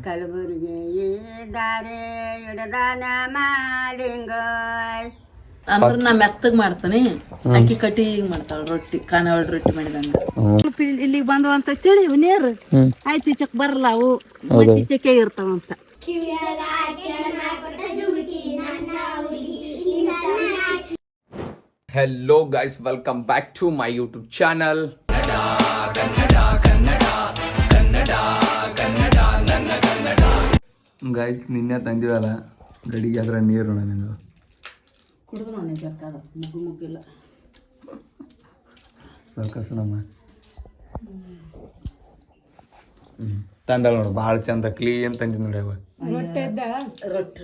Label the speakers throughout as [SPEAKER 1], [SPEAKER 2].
[SPEAKER 1] ಕಲಬುರ್ಗಿ ದಾರೆ ಹಿಡದಾನ ಮಾಲಿಂಗ
[SPEAKER 2] ಅಂದ್ರ ನಾ ಮೆತ್ತಗ್ ಮಾಡ್ತಾನೆ ಅಕ್ಕಿ ಕಟ್ಟಿಗೆ ಮಾಡ್ತಾಳ ರೊಟ್ಟಿ ಕಾನಾವಳಿ ರೊಟ್ಟಿ ಮಾಡಿದಂಗ ಇಲ್ಲಿಗೆ ಬಂದವ ಅಂತ ಹೇಳಿ ನೀರು ಆಯ್ತು ಈಚಕ್ ಬರಲ್ಲ ಅವು ಈಚಕ್ಕೆ ಇರ್ತಾವಂತ
[SPEAKER 3] Hello guys, welcome back to my YouTube channel. Guys, ನಿನ್ನೆ ತಂದಿವಲ್ಲ ಗಡಿಗೆ ಅದರ ನೀರು ನನಗೆ
[SPEAKER 2] ಕುಡಿದು ನಾನೇ ಬೇಕಾದ ಮುಗಿಲ್ಲ
[SPEAKER 3] ಸಾಕಸು ನಮ್ಮ ತಂದಳ ನೋಡು ಭಾಳ ಚಂದ ಕ್ಲೀನ್ ತಂದಿದ್ ನೋಡಿ ಅವ
[SPEAKER 2] ರೊಟ್ಟಿ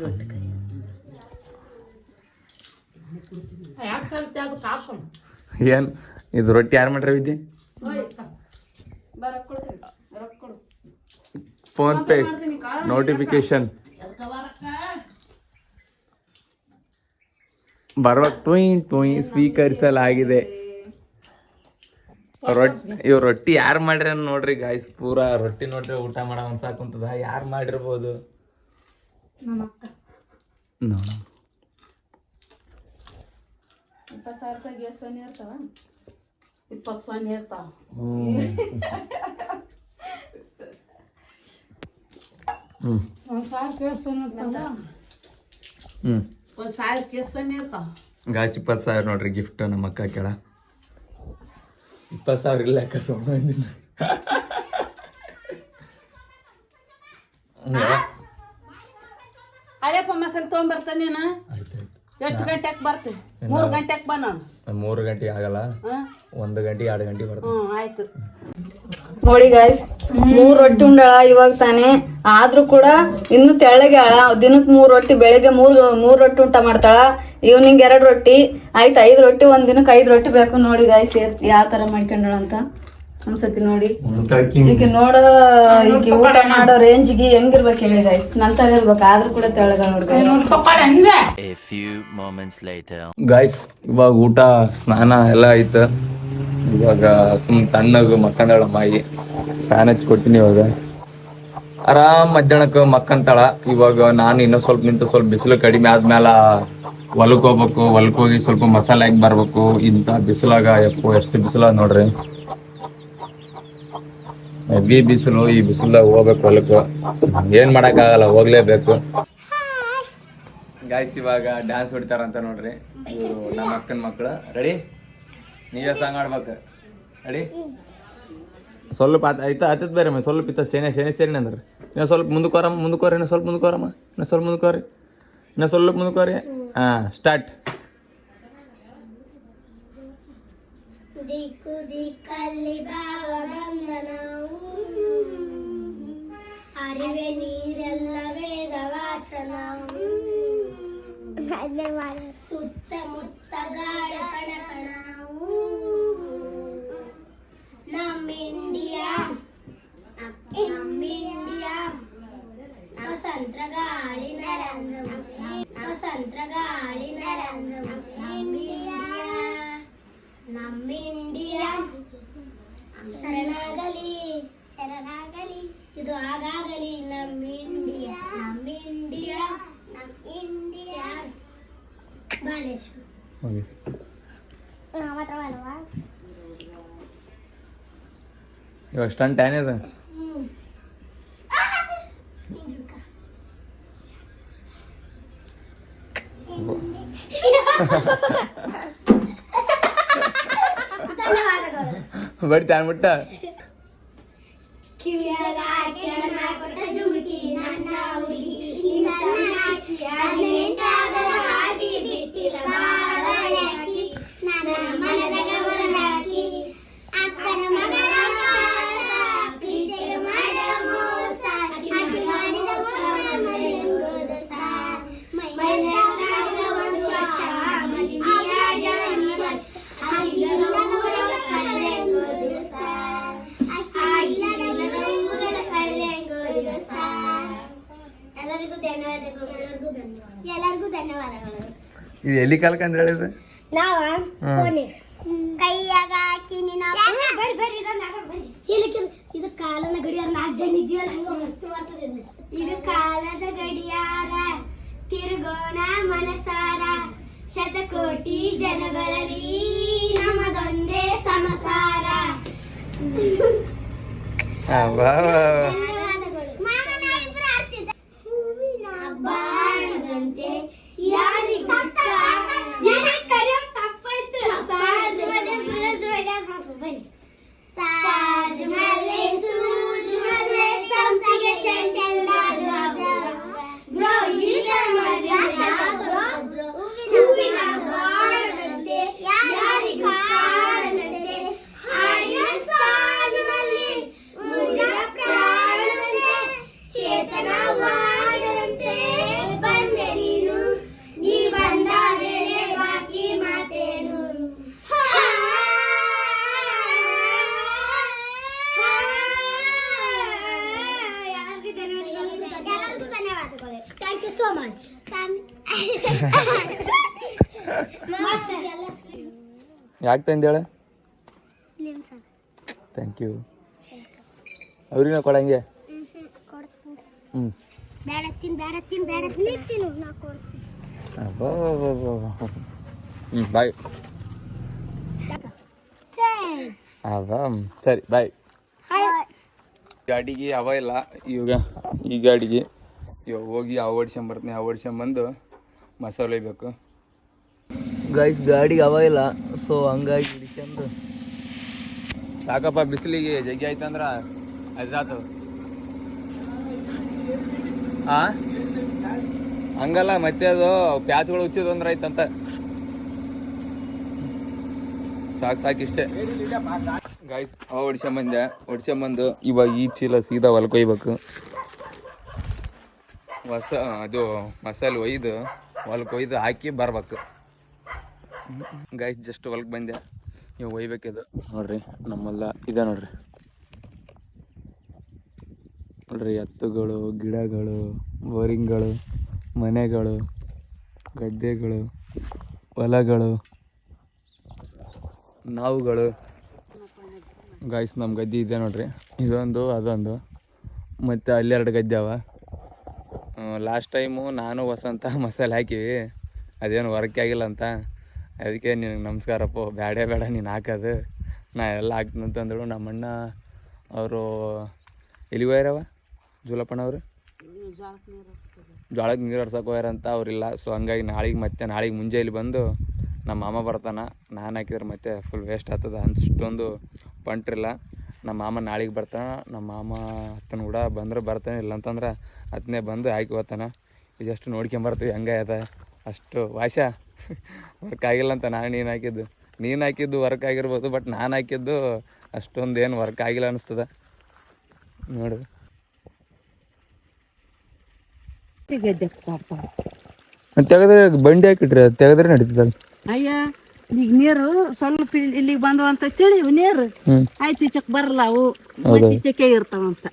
[SPEAKER 3] ಏನ್ ಇದು ರೊಟ್ಟಿ ಯಾರು ಮಾಡ್ರಿ ವಿದ್ಯೆ ಫೋನ್ ಪೇ ನೋಟಿಫಿಕೇಶನ್ ಬರುವ ಟುಯ್ ಸ್ವೀಕರಿಸಲಾಗಿದೆ. ಇವ್ ರೊಟ್ಟಿ ಯಾರು ಮಾಡ್ರಿ ನೋಡ್ರಿ ಗಾಯ್ಸ್, ಪೂರಾ ರೊಟ್ಟಿ ನೋಡ್ರಿ ಊಟ ಮಾಡೋ ಅನ್ಸಾಕುಂತದ. ಯಾರು ಮಾಡಿರ್ಬೋದು ನೋಡ.
[SPEAKER 2] 20,000 ರೂಪಾಯಿ ಗ್ಯಾಸ್ ಸೊನ್ನೆ ಇರ್ತಾವ, 20 ಸೊನ್ನೆ ಇರ್ತಾವ.
[SPEAKER 3] ಗಾಯ್ಸ್ 20,000 ನೋಡ್ರಿ ಗಿಫ್ಟ್ ನಮ್ಮ ಅಕ್ಕ ಕೇಳ. 20,000 ಇಲ್ಲ ಅಕ್ಕ ಸೋಮಂದಿನ.
[SPEAKER 2] ಅಲ್ಲಪ್ಪ ಮಸಾಲೆ ತೊಗೊಂಬರ್ತಾನೆ. ಎಷ್ಟು ಗಂಟೆಗೆ ಬರ್ತೀನಿ? 3 ಗಂಟೆಗೆ ಬಾ. ನಾನು
[SPEAKER 3] 3 ಗಂಟೆಗೆ ಆಗಲ್ಲ, 1 ಗಂಟೆ 2 ಗಂಟೆಗೆ ಬರ್ತೀನಿ.
[SPEAKER 2] ಆಯ್ತು.
[SPEAKER 4] ನೋಡಿ ಗಾಯ್ಸ್, 3 ರೊಟ್ಟಿ ಉಂಡಾಳ ಇವಾಗ ತಾನೆ. ಆದ್ರೂ ಕೂಡ ಇನ್ನು ತೆಳ್ಳಗೆ ಆಳ. ದಿನಕ್ಕೆ 3 ರೊಟ್ಟಿ, ಬೆಳಿಗ್ಗೆ 3 ರೊಟ್ಟಿ ಊಟ ಮಾಡ್ತಾಳ, ಈವ್ನಿಂಗ್ 2 ರೊಟ್ಟಿ. ಆಯ್ತು 5 ರೊಟ್ಟಿ. ಒಂದ್ ದಿನಕ್ಕೆ 5 ರೊಟ್ಟಿ ಬೇಕು. ನೋಡಿ ಗಾಯ್ಸ್ ಯಾವ ತರ ಮಾಡ್ಕೊಂಡಳ ಅಂತ ಅನ್ಸತಿ. ನೋಡಿ ಈಗ ನೋಡ, ಈಗ ಊಟ ಮಾಡೋ ರೇಂಜ್ಗೆ ಹೆಂಗಿರ್ಬೇಕು ಹೇಳಿ ಗಾಯ್ಸ್, ನಂತರ ಇರ್ಬೇಕು. ಆದ್ರೂ ಕೂಡ ತೆಳ್ಳಗ ನೋಡಿ
[SPEAKER 3] ಗಾಯ್ಸ್. ಇವಾಗ ಊಟ ಸ್ನಾನ ಎಲ್ಲ ಆಯ್ತು. ಇವಾಗ ಸುಮ್ ತಣ್ಣಗ ಮಕ್ಕಂದಳ ಮಾಯಿ. ಫ್ಯಾನ್ ಹಚ್ಚಿ ಕೊಟ್ಟಿನಿ. ಇವಾಗ ಆರಾಮ್ ಮಧ್ಯಾಹ್ನಕ್ಕೆ ಮಕ್ಕಂತಾಳ. ಇವಾಗ ನಾನು ಇನ್ನೂ ಸ್ವಲ್ಪ ನಿಂತು ಸ್ವಲ್ಪ ಬಿಸಿಲು ಕಡಿಮೆ ಆದ್ಮೇಲೆ ಹೊಲಕ್ಕೆ ಹೋಗ್ಬೇಕು. ಹೊಲಕ್ಕೆ ಹೋಗಿ ಸ್ವಲ್ಪ ಮಸಾಲೆ ಹಾಕಿ ಬರ್ಬೇಕು. ಇಂಥ ಬಿಸಿಲಾಗ ಯಪ್ಪು ಎಷ್ಟು ಬಿಸಿಲಾಗ ನೋಡ್ರಿ, ಹೆವಿ ಬಿಸಿಲು. ಈ ಬಿಸಿಲಾಗ ಹೋಗ್ಬೇಕು ಹೊಲಕ್ಕೆ, ಏನ್ ಮಾಡಕ್ಕಾಗಲ್ಲ, ಹೋಗ್ಲೇಬೇಕು. ಗಾಯ್ಸ್ ಇವಾಗ ಡ್ಯಾನ್ಸ್ ಹೊಡಿತಾರಂತ ನೋಡ್ರಿ ಇವರು ನಮ್ಮ ಅಕ್ಕನ ಮಕ್ಳು. ರೆಡಿ? ನೀವೇ ಸಾಂಗ್ ಆಡ್ಬೇಕು. ರೆಡಿ? ಸ್ವಲ್ಪ ಆಯ್ತಾ ಆತತ್ ಬೇರೆ ಸ್ವಲ್ಪ ಇತ್ತ ಸೇನೆ ಸೇರಿ ಅಂದ್ರೆ ಇನ್ನೂ ಸ್ವಲ್ಪ ಮುಂದಕ್ಕೋರಮ್ಮ, ಇನ್ನೂ ಸ್ವಲ್ಪ ಮುಂದಕ್ಕೋರಮ್ಮ, ಇನ್ನೂ ಸ್ವಲ್ಪ ಮುಂದಕ್ಕೋರಿ, ಇನ್ನೂ ಸ್ವಲ್ಪ ಮುಂದಕ್ಕೋರಿ. ಸ್ಟಾರ್ಟ್.
[SPEAKER 5] ದಿಕ್ಕು ದಿಕ್ಕಲ್ಲಿ ಭಾವ ಬಂದನವು, ಅರಿವೆ ನೀರೆಲ್ಲ ವೇದ ವಾಚನ, ಸುತ್ತಮುತ್ತ ಗಾಳಿ ಕಣಕಣವು. ನಮ್ಮ ಇಂಡಿಯಾ ವಸಂತ ಗಾಳಿ ನರೇಂದ್ರ ಮೋದಿ, ವಸಂತ ಗಾಳಿ ನರೇಂದ್ರ ಮೋದಿ. ನಮ್ಮ ಇಂಡಿಯಾ ಶರಣಾಗಲಿ ಶರಣಾಗಲಿ, ಇದು ಆಗಾಗಲಿ. ನಮ್ಮ ಇಂಡಿಯಾ ಬಾಲೇಶ್ವರ.
[SPEAKER 3] ಇವಾಗ ಸ್ಟಂಟ್ ಏನಿದೆ? ಬಡ್ತಾ ಅನ್ಬಿಟ್ಟ.
[SPEAKER 5] ಕಿವಿಯಾಗ ಹಾಕ್ಯಾನ ಕೊಟ್ಟ ಜುಮುಕಿ ನನ್ನ ಹುಡುಗಿ, ನಿನ್ನ ಸಣ್ಣಾಕಿ 18 ಹಾದಿ ಬಿಟ್ಟಿಲ್ಲ ಬಾಳಾಕಿ, ನನ್ನ ಮನದಾಗ ಒಳಗಾಕಿ. ಅಕ್ಕನ ಮಗಳ ಪ್ರೀತಿಗೆ ಮಾಡ ಮೋಸ, ಆಕಿ ಮಾಡಿದ ಮರೆಯುವುದು ಮೈಲಾಗ ಒಂದು ವರ್ಷ ಮದುವೆಯಾಗ ಈ ವರ್ಷ, ಅಲ್ಲಿಗ ಊರ ಕಳೆಂಗೋದು ಎಲ್ಲರಿಗೂ ಧನ್ಯವಾದಗಳು.
[SPEAKER 3] ಇದು ಎಲ್ಲಿ ಕಾಲಕ್ಕೆ ಅಂತ ಹೇಳಿದ್ರೆ
[SPEAKER 5] ನಾವ ಕೈಯಾಗ ಹಾಕಿ ನಿನ್ನ ಇದು ಕಾಲದ ಗಡಿಯಾರ 4 ಜನ ಇದೆಯಲ್ಲ ಹಂಗ ಮಸ್ತ್ ಮಾಡ್ತದೆ ಇದು ಕಾಲದ ಗಡಿಯಾರ ತಿರುಗೋಣ ಮನಸಾರ ಶತಕೋಟಿ ಜನಗಳಲ್ಲಿ ನಮ್ಮದೊಂದೇ ಸಮಸಾರ ಧನ್ಯವಾದಗಳು ಮಾಮ ನಾವಿಬ್ರು ಆಡ್ತಿದ್ದ ಹೂವಿನ ಬಾಣದಂತೆ ಯಾರಿಗೂ ಕರೆಯೋ ತಪ್ಪಾಯ್ತು ಸಾಜಮಲೆ ಸೂಜಮಲೆ ಸಂಪಿಗೆ ಚೆಂಚೆಲ್ಲ ಬ್ರೋ ಈಗ ಹೂವಿನ ಬಾಣದಂತೆ ಯಾರಿಗೂ ಕಾಣದಂತೆ ಹಾಡಿನ ಸಾಲಿನಲ್ಲಿ ಮುಡಿದ ಪ್ರಾಣದಂತೆ ಚೇತನವಾದಂತೆ ಬಂದೆ ನೀನು ನೀ ಬಂದ ಮೇಲೆ ಬಾಕಿ ಮಾತೇನು ಎಲ್ಲರಿಗೂ ಧನ್ಯವಾದಗಳು ಥ್ಯಾಂಕ್ ಯು ಸೋ ಮಚ್
[SPEAKER 3] ಯಾಕೆ ತಂದೇಳ ಥ್ಯಾಂಕ್ ಯು ಅವ್ರಿನ ಕೊಡಂಗೆ ಹ್ಞೂ
[SPEAKER 5] ಬೇಡ ತಿನ್ನು ನಾ ಕೊಡ್ತೀನಿ
[SPEAKER 3] ಹ್ಞೂ ಬಾಯ್ ಸರಿ ಬಾಯ್ ಗಾಡಿಗೆ ಅವ ಇಲ್ಲ ಇವಾಗ ಈ ಗಾಡಿಗೆ ಇವಾಗ ಹೋಗಿ ಆವಡ್ಸ್ಕೊಂಬಂದು ಮಸಾಲೆ ಒಯ್ಬೇಕು ಗೈಸ್ ಗಾಡಿಗೆ ಅವ ಇಲ್ಲ ಸೊ ಹಂಗಾಗಿ ಹಿಡ್ಕೊಂಡು ಸಾಕಪ್ಪ ಬಿಸಿಲಿಗೆ ಜಗ್ಗಿ ಆಯ್ತಂದ್ರೆ ಅದಾತು ಹಂಗಲ್ಲ ಮತ್ತೆ ಅದು ಪ್ಯಾಚ್ಗಳು ಹುಚ್ಚಿದಂದ್ರೆ ಆಯ್ತಂತ ಸಾಕಿಷ್ಟೇ ಗಾಯ್ಸ್ ಅವ ಹೊಡ್ಸ್ಕೊಂಬಂದು ಇವಾಗ ಈ ಚೀಲ ಸೀದಾ ಹೊಲ್ಕೊಯ್ಬೇಕು ಅದು ಮಸಾಲೆ ಒಯ್ದು ಹೊಲ್ಕೊಯ್ದು ಹಾಕಿ ಬರ್ಬೇಕು ಗಾಯ್ಸ್ ಜಸ್ಟ್ ಹೊಲ್ಗೆ ಬಂದೆ ನೀವು ಒಯ್ಬೇಕಿದು ನೋಡ್ರಿ ನಮ್ಮೆಲ್ಲ ಇದೆ ನೋಡ್ರಿ ಎತ್ತುಗಳು ಗಿಡಗಳು ಬೋರಿಂಗ್ಗಳು ಮನೆಗಳು ಗದ್ದೆಗಳು ಹೊಲಗಳು ನಾವುಗಳು ಗಾಯ್ಸ್ ನಮ್ಮ ಗದ್ದೆ ಇದೆ ನೋಡ್ರಿ ಇದೊಂದು ಅದೊಂದು ಮತ್ತು ಅಲ್ಲಿ 2 ಗದ್ದೆ ಅವ ಲಾಸ್ಟ್ ಟೈಮು ನಾನು ವಸಂತ ಮಸಾಲೆ ಹಾಕಿವಿ ಅದೇನು ವರ್ಕ್ ಆಗಿಲ್ಲ ಅಂತ ಅದಕ್ಕೆ ನಿನಗೆ ನಮಸ್ಕಾರಪ್ಪ ಬೇಡ ನೀನು ಹಾಕೋದು ನಾ ಎಲ್ಲ ಹಾಕ್ತೀನಿ ಅಂತಂದಳು ನಮ್ಮ ಅಣ್ಣ ಅವರು ಎಲ್ಲಿಗೆ ಹೋಗ್ಯಾರವ ಜೂಲಪ್ಪಣ್ಣ ಅವರು ಜೋಳಕ್ಕೆ ನೀರು ಹರ್ಸಕ್ಕೆ ಹೋಗ್ಯಾರಂತ ಅವ್ರಿಲ್ಲ ಸೊ ಹಂಗಾಗಿ ನಾಳೆಗೆ ಮುಂಜಾನೆ ಬಂದು ನಮ್ಮ ಮಾಮ ಬರ್ತಾನೆ ನಾನು ಹಾಕಿದ್ರೆ ಮತ್ತೆ ಫುಲ್ ವೇಸ್ಟ್ ಆಗ್ತದೆ ಅಷ್ಟೊಂದು ಪಂಟ್ರಿಲ್ಲ ನಮ್ಮ ಮಾಮ ನಾಳೆಗೆ ಬರ್ತಾನೆ ನಮ್ಮ ಮಾಮ ಅತ್ತನ ಕೂಡ ಬಂದ್ರೆ ಬರ್ತಾನೆ ಇಲ್ಲಂತಂದ್ರೆ ಅದನ್ನೇ ಬಂದು ಹಾಕಿ ಹೋಗ್ತಾನೆ ಇದಷ್ಟು ನೋಡ್ಕೊಂಬರ್ತೀವಿ ಹಂಗೆ ಅದ ಅಷ್ಟು ವಾಶ ವರ್ಕ್ ಆಗಿಲ್ಲ ಅಂತ ನೀನು ಹಾಕಿದ್ದು ವರ್ಕ್ ಆಗಿರ್ಬೋದು ಬಟ್ ನಾನು ಹಾಕಿದ್ದು ಅಷ್ಟೊಂದು ಏನು ವರ್ಕ್ ಆಗಿಲ್ಲ ಅನ್ನಿಸ್ತದ ನೋಡು ತೆಗೆದ್ರೆ ಬಂಡಿ ಹಾಕಿಟ್ರಿ ಅದು ತೆಗೆದ್ರೆ ನಡೀತದಲ್ಲ
[SPEAKER 2] ಅಯ್ಯ ಈಗ ನೀರು ಸ್ವಲ್ಪ ಇಲ್ಲಿಗೆ ಬಂದು ಅಂತ ಹೇಳಿ ನೀರು ಆಯ್ತು ಈಚಕ್ ಬರಲ್ಲ ಅವು ಈಚಕ್ಕೆ ಇರ್ತಾವಂತ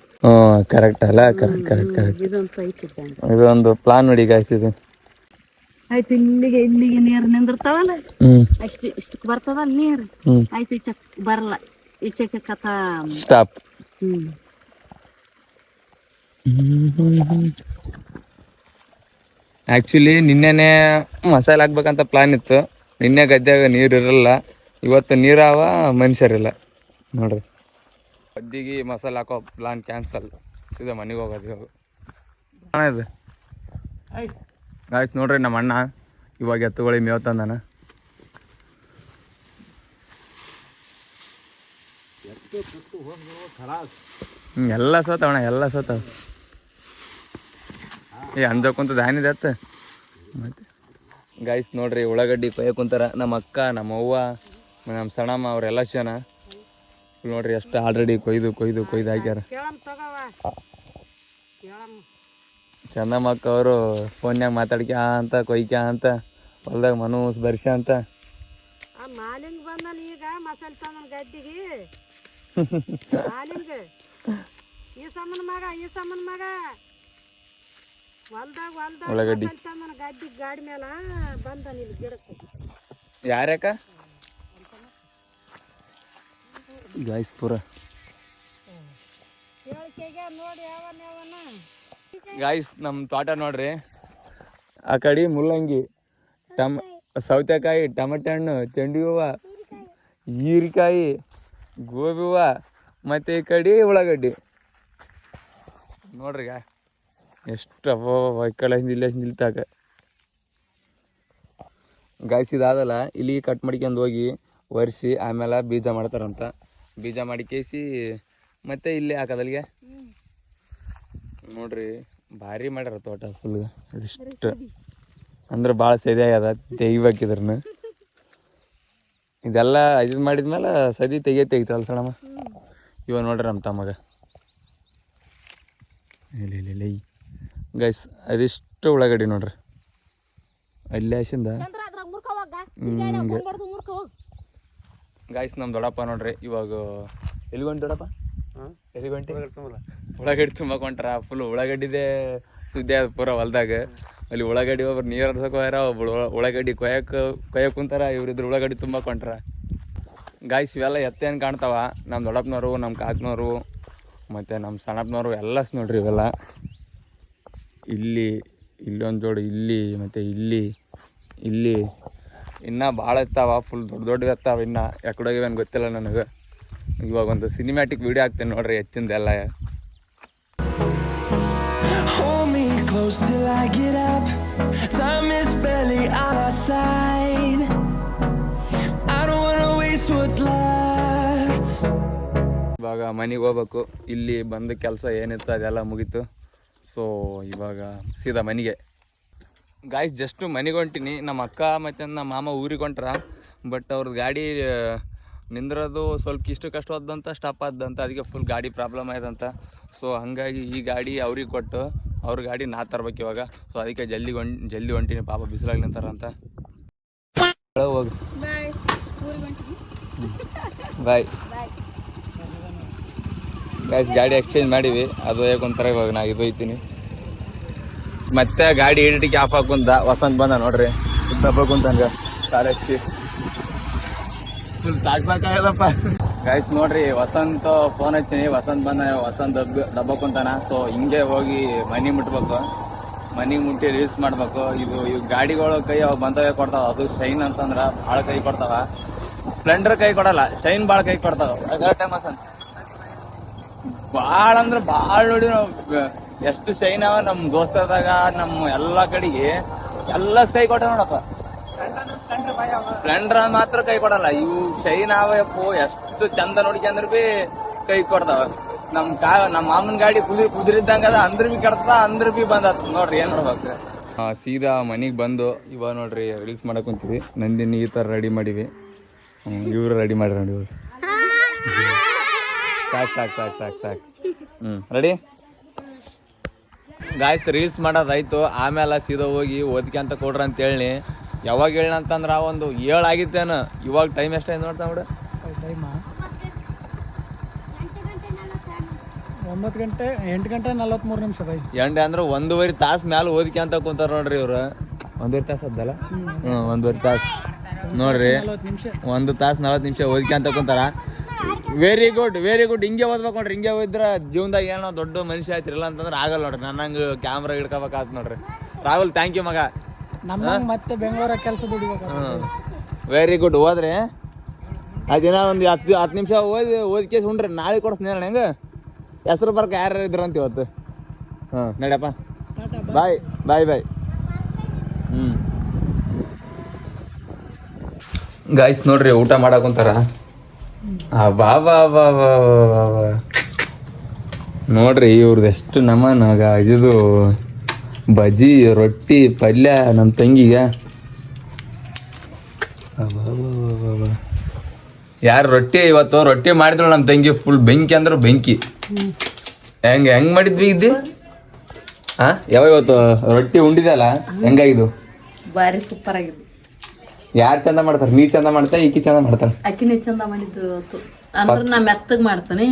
[SPEAKER 3] ಕರೆಕ್ಟ್ ಅಲ್ಲ ಕರೆಕ್ಟ್
[SPEAKER 2] ಇದೊಂದು ಐತಿದ್ದಂಗೆ
[SPEAKER 3] ಇದೊಂದು ಪ್ಲಾನ್ ನೋಡಿ ಗಾಯ್ಸ್ ಇದು
[SPEAKER 2] ಆಯ್ತು ಇಲ್ಲಿಗೆ ನೀರು ನಿಂದಿರ್ತಾವಲ್ಲ ಇಷ್ಟಕ್ಕೆ ಬರ್ತದಲ್ಲ ನೀರು ಆಯ್ತು ಈಚಕ್ ಬರಲ್ಲ ಈಚಕ್ಕೆ ಕಥಾ
[SPEAKER 3] ಸ್ಟಾಪ್ ಆ್ಯಕ್ಚುಲಿ ನಿನ್ನೆನೇ ಮಸಾಲೆ ಹಾಕ್ಬೇಕಂತ ಪ್ಲಾನ್ ಇತ್ತು ನಿನ್ನೆ ಗದ್ದೆಯಾಗ ನೀರು ಇರಲ್ಲ ಇವತ್ತು ನೀರಾವ ಮನುಷ್ಯರಿಲ್ಲ ನೋಡ್ರಿ ಗದ್ದಿಗೆ ಮಸಾಲೆ ಹಾಕೋ ಪ್ಲಾನ್ ಕ್ಯಾನ್ಸಲ್ ಸೀದಾ ಮನೆಗೆ ಹೋಗೋದು ಇವಾಗ ಇದು ಆಯ್ತು ನೋಡ್ರಿ ನಮ್ಮ ಅಣ್ಣ ಇವಾಗ ಎತ್ತುಗಳಿಗೆ ಮೇವು ತಂದಾನ ಎಲ್ಲ ಸೋತವಣ ಎಲ್ಲ ಸೋತಾವ ಅಂಜಕ್ಕಂತ ದಾನಿದೆ ಅತ್ತ ಮತ್ತೆ ಗಾಯ್ಸ್ ನೋಡ್ರಿ ಉಳ್ಳಾಗಡ್ಡಿ ಕೊಯ್ಯಕ್ಕೆ ಕುಂತಾರ ನಮ್ಮ ಅಕ್ಕ ನಮ್ಮ ಅವ್ವ ನಮ್ಮ ಸಣ್ಣಮ್ಮ ಅವರೆಲ್ಲ ಜನ ನೋಡ್ರಿ ಎಷ್ಟು ಆಲ್ರೆಡಿ ಕೊಯ್ದು ಹಾಕ್ಯಾರ ಚಂದಮ್ಮ ಅಕ್ಕ ಅವರು ಫೋನ್ಯಾಗ ಮಾತಾಡ್ಕ್ಯ ಅಂತ ಕೊಯ್ಕ್ಯ ಅಂತ ಹೊಲ್ದಾಗ ಮನೂಸ್ ಬರ್ಷ ಅಂತ
[SPEAKER 2] ಮಾಲಿಂಗ್ ಬಂದನ ಈಗ ಮಸಾಲೆ ತಂದನ ಗದ್ದಿಗೆ ಮಾಲಿಂಗ್ ಈ ಸಮ್ಮನ ಮಗ
[SPEAKER 3] ಉಳ್ಳಾಗಡ್ಡಿ
[SPEAKER 2] ಗದ್ದಿ ಗಾಡಿ ಮೇಲ ಬಂದನ ಇಲ್ಲಿ ಗಿಡಕ್ಕೆ
[SPEAKER 3] ಯಾರ್ಯಾಕ ಗಾಯ್ಸ್ ಪೂರ ಗಾಯ್ಸ್ ನಮ್ಮ ತೋಟ ನೋಡ್ರಿ, ಆ ಕಡೆ ಮುಲ್ಲಂಗಿ, ಸೌತೆಕಾಯಿ, ಟಮಟೆ ಹಣ್ಣು, ಚೆಂಡು ಹೂವು, ಹೀರೆಕಾಯಿ, ಗೋಬಿ ಹೂವು, ಮತ್ತು ಈ ಕಡೆ ಉಳ್ಳಾಗಡ್ಡಿ ನೋಡ್ರಿ. ಎಷ್ಟು ಕಳಿಂದ ಇಲ್ಲ ನಿಲ್ತಾಕ. ಗಾಯ್ಸ್ ಇದಾದಲ್ಲ ಇಲ್ಲಿಗೆ ಕಟ್ ಮಾಡ್ಕೊಂಡು ಹೋಗಿ ಒರೆಸಿ ಆಮೇಲೆ ಬೀಜ ಮಾಡ್ತಾರಂತ. ಬೀಜ ಮಾಡಿ ಕೇಸಿ ಮತ್ತೆ ಇಲ್ಲೇ ಹಾಕೋದಲ್ಲಿಗೆ ನೋಡ್ರಿ. ಭಾರಿ ಮಾಡ್ಯಾರ ತೋಟ ಫುಲ್. ಇಷ್ಟು ಅಂದ್ರೆ ಭಾಳ ಸದಿ ಆಗ್ಯದ, ತೆಗಿಬೇಕಿದ್ರನ್ನ. ಇದೆಲ್ಲ ಇದು ಮಾಡಿದ್ಮೇಲೆ ಸದಿ ತೆಗಿತಲ್ಲ ಸಣಮ್ಮ. ಇವಾಗ ನೋಡ್ರಿ ನಮ್ಮ ತಮ್ಮಗ ಇಲ್ಲ ಗೈಸ್ ಅದಿಷ್ಟು ಉಳ್ಳಾಗಡ್ಡಿ ನೋಡ್ರಿ ಅಲ್ಲಿ ಹಸಿಂದ. ಗಾಯ್ಸ್ ನಮ್ಮ ದೊಡ್ಡಪ್ಪ ನೋಡ್ರಿ ಇವಾಗ ಎಲ್ಲಿಗೊಂಡು ದೊಡ್ಡಪ್ಪ ಎಲ್ಲಿಗೊಂಟಿ ಉಳ್ಳಾಗಡ್ಡಿ ತುಂಬಕ್ಕೆ ಹೊಂಟ್ರ. ಫುಲ್ ಉಳ್ಳಾಗಡ್ಡಿದೆ ಸುದ್ದಿ ಆದ ಪೂರ ಹೊಲ್ದಾಗ. ಅಲ್ಲಿ ಉಳ್ಳಾಗಡ್ಡಿ ಒಬ್ರು ನೀರು ಹರ್ಸಕ್ಕೆ ಹೋಗ್ಯಾರ, ಒಬ್ರು ಉಳ್ಳಾಗಡ್ಡಿ ಕೊಯ್ಯಕ್ಕೆ ಕುಂತಾರ, ಇವ್ರಿದ್ರು ಉಳ್ಳಾಗಡ್ಡಿ ತುಂಬಕ್ಕೆ ಹೊಂಟ್ರ. ಗಾಯ್ಸ್ ಇವೆಲ್ಲ ಎತ್ತೇನು ಕಾಣ್ತಾವ ನಮ್ಮ ದೊಡ್ಡಪ್ಪನವರು, ನಮ್ಮ ಕಾಕನವರು ಮತ್ತು ನಮ್ಮ ಸಣ್ಣಪ್ಪನವರು ಎಲ್ಲ ನೋಡ್ರಿ. ಇವೆಲ್ಲ ಇಲ್ಲೊಂದು ಜೋಡಿ, ಇಲ್ಲಿ ಮತ್ತು ಇಲ್ಲಿ ಇನ್ನೂ ಭಾಳ ಇರ್ತಾವ. ಫುಲ್ ದೊಡ್ಡ ಇರ್ತಾವ. ಇನ್ನು ಎಕ್ಕಡೋಗಿವೇನು ಗೊತ್ತಿಲ್ಲ ನನಗೆ. ಇವಾಗ ಒಂದು ಸಿನಿಮ್ಯಾಟಿಕ್ ವಿಡಿಯೋ ಹಾಕ್ತೇನೆ ನೋಡ್ರಿ ಹೆಚ್ಚಿಂದೆಲ್ಲ. ಇವಾಗ ಮನೆಗೆ ಹೋಗ್ಬೇಕು. ಇಲ್ಲಿ ಬಂದ ಕೆಲಸ ಏನಿತ್ತು ಅದೆಲ್ಲ ಮುಗೀತು. ಸೊ ಇವಾಗ ಸೀದಾ ಮನೆಗೆ. ಗಾಯ್ಸ್ ಜಸ್ಟು ಮನೆಗೆ ಹೊಂಟೀನಿ. ನಮ್ಮ ಅಕ್ಕ ಮತ್ತು ನಮ್ಮ ಮಾಮ ಊರಿಗೆ ಹೊಂಟ್ರ. ಬಟ್ ಅವ್ರದ್ದು ಗಾಡಿ ನಿಂದ್ರೋದು ಸ್ವಲ್ಪ ಇಷ್ಟು ಕಷ್ಟವಾದಂತ, ಸ್ಟಾಪ್ ಆದಂತ. ಅದಕ್ಕೆ ಫುಲ್ ಗಾಡಿ ಪ್ರಾಬ್ಲಮ್ ಆಯ್ತಂತ. ಸೊ ಹಾಗಾಗಿ ಈ ಗಾಡಿ ಅವ್ರಿಗೆ ಕೊಟ್ಟು ಅವ್ರ ಗಾಡಿ ನಾ ತರ್ಬೇಕು ಇವಾಗ. ಸೊ ಅದಕ್ಕೆ ಜಲ್ದಿ ಹೊಂಟೀನಿ. ಪಾಪ ಬಿಸಿಲಾಗಿ ನಿಂತಾರಂತ. ಹೋಗಿ ಬಾಯ್. ಗಾಯ್ಸ್ ಗಾಡಿ ಎಕ್ಸ್ಚೇಂಜ್ ಮಾಡೀವಿ. ಅದು ಹೇಗೊಂಥರ ಇವಾಗ ನಾ ಇದು ಹೋಯ್ತೀನಿ. ಮತ್ತೆ ಗಾಡಿ ಹಿಡಿಟಿಗೆ ಆಫ್ ಹಾಕುಂತ ವಸಂತ್ ಬಂದ ನೋಡ್ರಿ. ದಬ್ಬ ಕುಂತಂಗ ಕಾರ್ ಹಚ್ಚಿ ಫುಲ್ ಸಾಕ್ಸಾಕಾಗದಪ್ಪ. ಗಾಯ್ಸ್ ನೋಡ್ರಿ ವಸಂತ್ ಫೋನ್ ಹಚ್ಚಿನಿ. ವಸಂತ್ ಬಂದ, ವಸಂತ್ ದಬ್ಬ ಕುಂತಾನ. ಸೊ ಹಿಂಗೆ ಹೋಗಿ ಮನೆ ಮುಟ್ಬೇಕು. ಮನೆಗೆ ಮುಟ್ಟಿ ರೀಲ್ಸ್ ಮಾಡ್ಬೇಕು. ಇವು ಗಾಡಿಗಳು ಕೈ ಅವು ಬಂದವೇ ಕೊಡ್ತಾವ. ಅದು ಶೈನ್ ಅಂತಂದ್ರೆ ಭಾಳ ಕೈ ಕೊಡ್ತಾವ. ಸ್ಪ್ಲೆಂಡರ್ ಕೈ ಕೊಡಲ್ಲ, ಶೈನ್ ಭಾಳ ಕೈ ಕೊಡ್ತಾವ. ಟೈಮ್ ವಸಂತ್ ಭಾಳ ಅಂದ್ರೆ ಭಾಳ ನೋಡಿ ನಾವು ಎಷ್ಟು ಶೈನ್ ಅವ ನಮ್ಮ ದೋಸ್ತರದಾಗ ನಮ್ಮ ಎಲ್ಲ ಕಡೆಗೆ ಎಲ್ಲ ಕೈ ಕೊಟ್ಟ ನೋಡಪ್ಪ. ಸ್ಪ್ಲೆಂಡರ್ ಮಾತ್ರ ಕೈ ಕೊಡಲ್ಲ. ಇವು ಶೈನ್ ಅವಪ್ಪು ಎಷ್ಟು ಚಂದ ನೋಡ್ಕೊಂಡ್ರ ಬಿ ಕೈ ಕೊಡ್ತಾವ. ನಮ್ಮ ಮಾಮನ ಗಾಡಿ ಕುದುರಿದ್ದಂಗ ಅದ. ಅಂದ್ರ ಬಿ ಕೆಡ್ತದ, ಅಂದ್ರ ಬಿ ಬಂದತ್ ನೋಡ್ರಿ. ಏನ್ ಮಾಡ್ಬೇಕು. ಸೀದಾ ಮನೆಗೆ ಬಂದು ಇವಾಗ ನೋಡ್ರಿ ರೀಲ್ಸ್ ಮಾಡಕ್ ಕುಂತೀವಿ. ನಂದಿನಿ ಈ ಥರ ರೆಡಿ ಮಾಡೀವಿ. ಇವ್ರು ರೆಡಿ ಮಾಡ್ರಿ ನೋಡಿ. ಇವ್ರು ಸಾಕು. Ready guys. ರೀಲ್ಸ್ ಮಾಡೋದಾಯ್ತು. ಆಮೇಲೆ ಸೀದಾ ಹೋಗಿ ಓದ್ಕೊಂತ ಕೊಡ್ರಿ ಅಂತ ಹೇಳಿ. ಯಾವಾಗ ಹೇಳ ಅಂತಂದ್ರೆ ಒಂದು 7 ಆಗಿತ್ತೇನು. ಇವಾಗ ಟೈಮ್ ಎಷ್ಟಾಯ್ತು ನೋಡ್ತಾ ಬಿಡು.
[SPEAKER 6] ಟೈಮ 8 ಗಂಟೆ 43 ನಿಮಿಷ.
[SPEAKER 3] ಎಂಟೆ ಅಂದ್ರೆ 1.5 ತಾಸು ಮ್ಯಾಲೆ ಓದ್ಕೊಂತ ಕುಂತಾರ ನೋಡ್ರಿ ಇವ್ರು. 1.5 ತಾಸು ಅದ್ದಲ್ಲ. 1.5 ತಾಸು ನೋಡ್ರಿ. 1 ತಾಸು 40 ನಿಮಿಷ ಓದ್ಕೊಂತ ಕುಂತಾರ. Very good. ಹಿಂಗೆ ಓದ್ಬೇಕು ನೋಡ್ರಿ. ಹಿಂಗೆ ಓದಿದ್ರೆ ಜೀವನದಾಗ ಏನೋ ದೊಡ್ಡ ಮನುಷ್ಯ ಆಯ್ತಿರಲ್ಲ ಅಂತಂದ್ರೆ ಆಗಲ್ಲ ನೋಡ್ರಿ. ನನ್ನಂಗೆ ಕ್ಯಾಮ್ರಾ ಹಿಡ್ಕೋಬೇಕಾತ್ ನೋಡ್ರಿ. ರಾಹುಲ್ ಥ್ಯಾಂಕ್ ಯು ಮಗ.
[SPEAKER 6] ಮತ್ತೆ ಬೆಂಗಳೂರ ಕೆಲಸ ದುಡಿಬೇಕು.
[SPEAKER 3] Very good. ಹೋದ್ರೆ ಅದಿನ ಒಂದು 10 ನಿಮಿಷ ಓದ್ಕೇಸಿ ಉಂಡ್ರಿ. ನಾಳೆ ಕೊಡಿಸ್ತೀನಿ ಹೆಂಗೆ ಹೆಸರು ಬರ್ಕ ಯಾರು ಇದ್ರು ಅಂತ ಇವತ್ತು. ನಡಿಯಪ್ಪ. ಬಾಯ್. ಗಾಯ್ಸ್ ನೋಡ್ರಿ ಊಟ ಮಾಡಾಕುಂತಾರ. ಬಾ ನೋಡ್ರಿ ಇವ್ರದ್ದು ಎಷ್ಟು ನಮನಾಗ ಇದು ಬಜ್ಜಿ, ರೊಟ್ಟಿ, ಪಲ್ಯ ನಮ್ಮ ತಂಗಿಗೆ. ಯಾರು ರೊಟ್ಟಿ ಇವತ್ತು ರೊಟ್ಟಿ ಮಾಡಿದ್ರು ನಮ್ಮ ತಂಗಿ. ಫುಲ್ ಬೆಂಕಿ ಅಂದ್ರೆ ಬೆಂಕಿ. ಹೆಂಗ್ ಮಾಡಿದ್ವಿ ಇದ್ದಿ? ಯಾವ ಇವತ್ತು ರೊಟ್ಟಿ ಉಂಡಿದಲ್ಲ ಹೆಂಗಾಗಿದ್ದು?
[SPEAKER 2] ಬಾರಿ ಸೂಪರ್ ಆಗಿದ್ದು.
[SPEAKER 3] ಯಾರು ಚಂದ ಮಾಡ್ತಾರ? ನೀ ಚಂದ ಮಾಡ್ತಾ, ಈಕಿ ಚಂದ ಮಾಡ್ತಾರ?
[SPEAKER 2] ಅಕ್ಕಿನೇ ಚಂದ ಮಾಡಿದ್ರು ಇವತ್ತು. ಅಂದ್ರೆ ನಾ ಮೆತ್ತಗ್ ಮಾಡ್ತಾನೆ,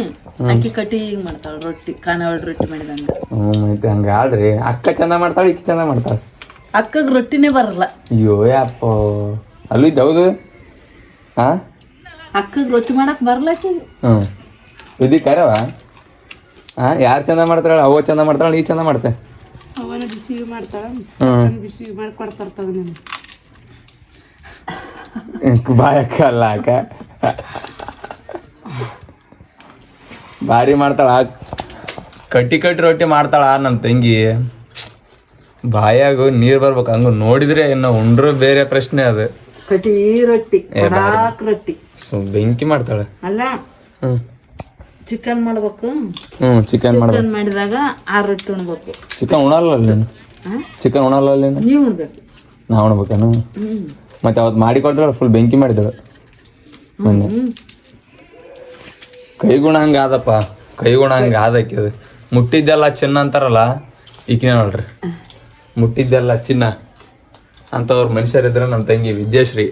[SPEAKER 2] ಅಕ್ಕಿ ಕಟ್ಟಿಗೆ ಮಾಡ್ತಾಳ ರೊಟ್ಟಿ, ಖಾನಾವಳಿ ರೊಟ್ಟಿ ಮಾಡಿದಂಗ.
[SPEAKER 3] ಹಂಗ ಆಡ್ರಿ. ಅಕ್ಕ ಚಂದ ಮಾಡ್ತಾಳ, ಈಕಿ ಚಂದ ಮಾಡ್ತಾಳ.
[SPEAKER 2] ಅಕ್ಕಗ್ ರೊಟ್ಟಿನೇ ಬರಲ್ಲ.
[SPEAKER 3] ಅಯ್ಯೋ ಯಪ್ಪ. ಅಲ್ಲಿ ಹೌದು.
[SPEAKER 2] ಅಕ್ಕಗ್ ರೊಟ್ಟಿ ಮಾಡಕ್ ಬರಲ್ಲ.
[SPEAKER 3] ಇದಕ್ಕೆ ಕರವ ಯಾರು ಚಂದ ಮಾಡ್ತಾಳ? ಅವ್ವ ಚಂದ ಮಾಡ್ತಾಳ, ನೀ ಚಂದ ಮಾಡ್ತೆ?
[SPEAKER 2] ಅವನ ಬಿಸಿ ಮಾಡ್ತಾಳ, ಬಿಸಿ ಮಾಡಿ ಕೊಡ್ತಾರ ತಗ ನನಗೆ.
[SPEAKER 3] ಬಾಯಕ್ಕಲ್ಲ ಅಕ್ಕ, ಭಾರಿ ಮಾಡ್ತಾಳ. ಕಟ್ಟಿ ರೊಟ್ಟಿ ಮಾಡ್ತಾಳ ನಮ್ಮ ತಂಗಿ. ಬಾಯಾಗ ನೀರ್ ಬರ್ಬೇಕು ಹಂಗ ನೋಡಿದ್ರೆ ಇನ್ನು ಉಂಡ್ರು ಬೇರೆ ಪ್ರಶ್ನೆ. ಅದು
[SPEAKER 2] ಕಟಿ ರೊಟ್ಟಿ, ರೊಟ್ಟಿ
[SPEAKER 3] ಬೆಂಕಿ ಮಾಡ್ತಾಳ.
[SPEAKER 2] ಅಲ್ಲ ಚಿಕನ್ ಮಾಡ್ಬೇಕು.
[SPEAKER 3] ಚಿಕನ್
[SPEAKER 2] ಮಾಡಿದಾಗ ಆ ರೊಟ್ಟಿ ಉಣ್ಬೇಕು.
[SPEAKER 3] ಚಿಕನ್ ಉಣಲ್ಲ ನೀನು? ಚಿಕನ್ ಉಣಲ್ಲ ನೀನು?
[SPEAKER 2] ನೀವು ಉಣ್ಬೇಕು.
[SPEAKER 3] ನಾ ಉಣ್ಬೇಕಾನು? ಮತ್ತೆ ಅವತ್ತು ಮಾಡಿ ಕೊಡ್ತಾಳ, ಫುಲ್ ಬೆಂಕಿ ಮಾಡಿದಳು ಮೊನ್ನೆ. ಕೈಗುಣ ಹಂಗ ಆದಪ್ಪ, ಕೈಗುಣ ಹಂಗ ಆದಕ್ಕಿದು. ಮುಟ್ಟಿದ್ದೆಲ್ಲ ಚಿನ್ನ ಅಂತಾರಲ್ಲ, ಈಕಿನ ನೋಡ್ರಿ, ಮುಟ್ಟಿದ್ದೆಲ್ಲ ಚಿನ್ನ ಅಂತವ್ರ ಮನುಷ್ಯರಿದ್ರೆ ನಮ್ಮ ತಂಗಿ ವಿದ್ಯಾಶ್ರೀ.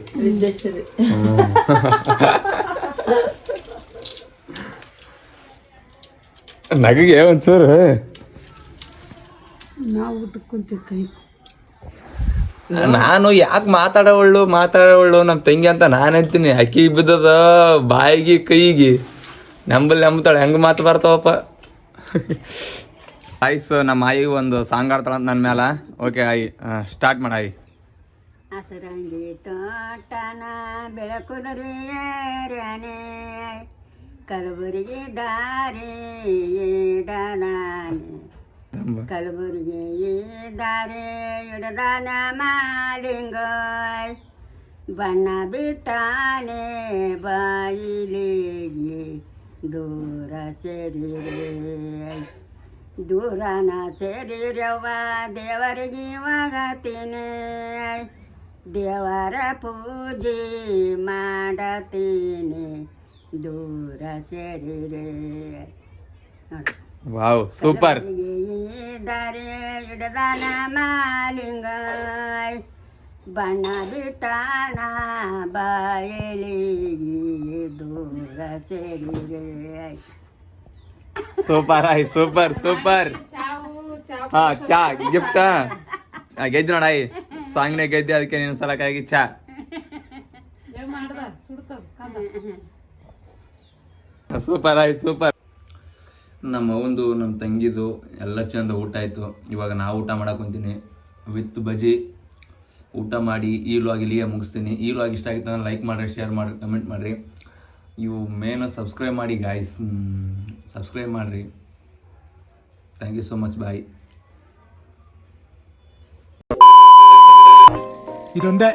[SPEAKER 3] ನಗಗೆ ಒಂಚೂರು
[SPEAKER 2] ನಾವು ಊಟಕ್ಕಂತೀವಿ ಕೈ.
[SPEAKER 3] ನಾನು ಯಾಕೆ ಮಾತಾಡೋವಳ್ಳು ನಮ್ಮ ತಂಗಿ ಅಂತ ನಾನು ಅಂತೀನಿ. ಅಕ್ಕಿ ಬಿದ್ದದ ಬಾಯಿಗೆ ಕೈಗೆ, ನಂಬತಾಳೆ. ಹೆಂಗೆ ಮಾತು ಬರ್ತಾವಪ್ಪ. ಆಯ್ಸ್ ನಮ್ಮ ಆಯಿ ಒಂದು ಸಾಂಗ್ ಆಡ್ತಾಳ ನನ್ನ ಮೇಲೆ. ಓಕೆ ಆಯಿ, ಸ್ಟಾರ್ಟ್ ಮಾಡ ಆಯಿ.
[SPEAKER 1] ಹಸರಂಗಿ ತೋಟನ ಬೆಳಕುದರಿಯರನೆ, ಕಲಬುರಗಿ ದಾರಿ ಇಡನಾನೆ, ಕಲಬುರಗಿ ದಾರಿ ಇಡದಾನ ಮಾಲಿಂಗಾಯ್, ಬಣ್ಣ ಬಿಟ್ಟಾನೆ ಬಾಯಿಲಿಗೆ ದೂರ ಸೇರಿರೆ, ದೂರನ ಸೇರಿರವ್ವ ದೇವರಿಗೆ ಹೋಗತೀನಿ, ದೇವರ ಪೂಜೆ ಮಾಡತೀನಿ, ದೂರ ಸೇರಿರೆ.
[SPEAKER 3] Wow, super.
[SPEAKER 1] ದಾರಿ ಹಿಡ್ದಾನ ಮಾಲಿಂಗಾಯ್, ಬಣ್ಣ ಬಿಟ್ಟಾನ ಬಾಯಲಿಗೆ ದೂರ ಸೇರಿರೆ.
[SPEAKER 3] ಸೂಪರ್ ಆಯ್, ಸೂಪರ್ ಸೂಪರ್. ಹಾ, ಚಾ ಗಿಫ್ಟ್ ಗೆದ್ದು ನೋಡ ಆಯ್. ಸಾಂಗ್ನೇ ಗೆದ್ದೆ, ಅದಕ್ಕೆ ನಿನ್ನ ಸಲಕ್ಕಾಗಿ ಚಾ. ಸೂಪರ್ ಆಯ್, ಸೂಪರ್. ನಮ್ಮ ಒಂದು ನಮ್ಮ ತಂಗಿದು ಎಲ್ಲ ಚಂದ ಊಟ ಆಯಿತು. ಇವಾಗ ನಾವು ಊಟ ಮಾಡಕ್ಕೆ ಕುಂತೀನಿ ವಿತ್ ಬಜಿ. ಊಟ ಮಾಡಿ ಈ ವ್ಲಾಗ್ ಇಲ್ಲಿಗೆ ಮುಗಿಸ್ತೀನಿ. ಈ ವ್ಲಾಗ್ ಇಷ್ಟ ಆಗಿತ್ತು ಅಂದ್ರೆ ಲೈಕ್ ಮಾಡಿರಿ, ಶೇರ್ ಮಾಡಿರಿ, ಕಮೆಂಟ್ ಮಾಡಿರಿ. ಇವು ಮೇನು ಸಬ್ಸ್ಕ್ರೈಬ್ ಮಾಡಿ ಗಾಯ್ಸ್, ಸಬ್ಸ್ಕ್ರೈಬ್ ಮಾಡಿರಿ. ಥ್ಯಾಂಕ್ ಯು ಸೋ ಮಚ್, ಬಾಯ್.
[SPEAKER 6] ಇದೊಂದೇ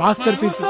[SPEAKER 6] ಮಾಸ್ಟರ್ ಪೀಸ್.